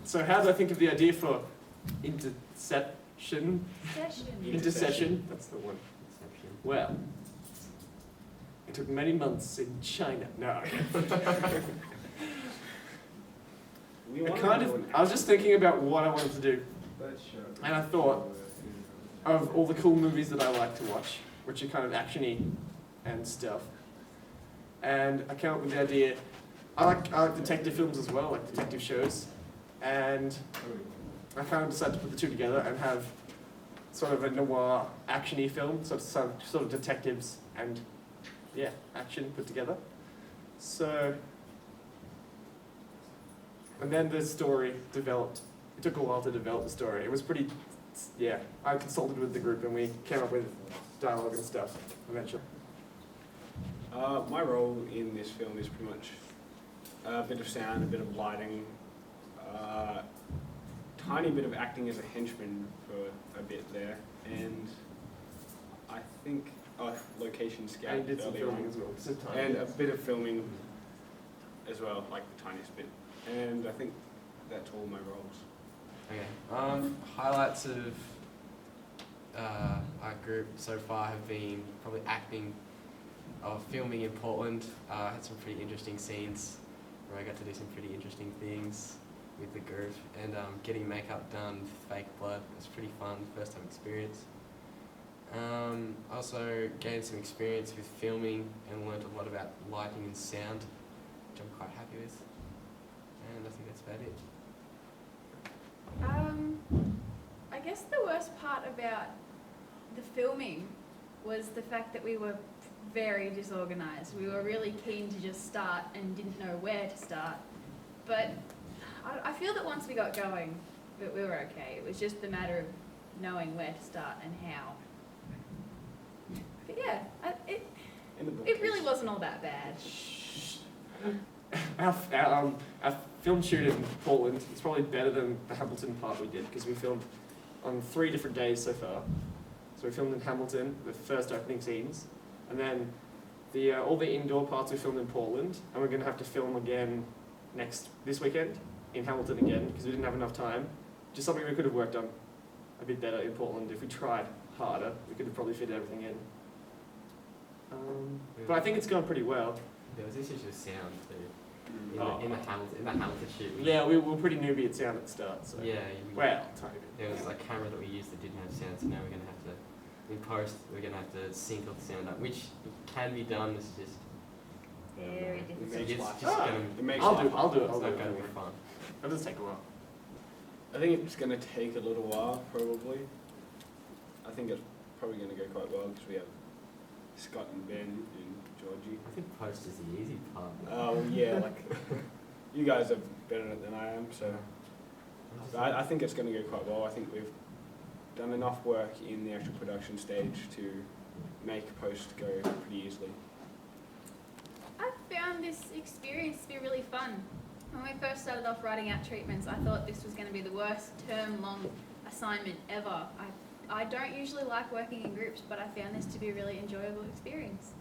So how did I think of the idea for Intercession? Intercession, that's the one. Well, it took many months in China. No. I was just thinking about what I wanted to do. And I thought of all the cool movies that I like to watch, which are kind of action-y and stuff. And I came up with the idea, I like detective films as well, like detective shows. And I kind of decided to put the two together and have sort of a noir action-y film, sort of detectives and, yeah, action put together. So, and then the story developed. It took a while to develop the story. It was pretty, yeah, I consulted with the group and we came up with dialogue and stuff eventually. My role in this film is pretty much a bit of sound, a bit of lighting, tiny bit of acting as a henchman for a bit there, and I think location scout And you did some earlier filming on. as well. Just a tiny And a bit. bit of filming as well, like the tiniest bit. And I think that's all my roles. Okay. Highlights of our group so far have been probably acting, filming in Portland. Had some pretty interesting scenes where I got to do some pretty interesting things with the group, and getting makeup done with fake blood was pretty fun, first time experience. Also gained some experience with filming and learned a lot about lighting and sound, which I'm quite happy with. And I think that's about it. I guess the worst part about the filming was the fact that we were very disorganized. We were really keen to just start and didn't know where to start. But I feel that once we got going, we were okay. It was just the matter of knowing where to start and how. But yeah, it really wasn't all that bad. Our film shoot in Portland is probably better than the Hamilton part we did, because we filmed on 3 different days so far. So we filmed in Hamilton, the first opening scenes, and then all the indoor parts we filmed in Portland, and we're going to have to film again this weekend in Hamilton again, because we didn't have enough time. Just something we could have worked on a bit better in Portland. If we tried harder, we could have probably fit everything in. But I think it's going pretty well. There was issues with sound too. Oh. In the Hamilton shoot. Yeah, we were pretty newbie at sound at the start, so. Yeah. Well, tiny bit. There was a camera that we used that didn't have sound, so now we're gonna have to, in post, we're gonna have to sync all the sound up, which can be done. It's just Very difficult. it's just gonna. I'll do it. It's not gonna be fun. It'll just take a while. I think it's going to take a little while, probably. I think it's probably going to go quite well because we have Scott and Ben and Georgie. I think post is the easy part. Oh, yeah, like, you guys are better at it than I am, so I think it's going to go quite well. I think we've done enough work in the actual production stage to make post go pretty easily. I found this experience to be really fun. When we first started off writing out treatments, I thought this was going to be the worst term-long assignment ever. I don't usually like working in groups, but I found this to be a really enjoyable experience.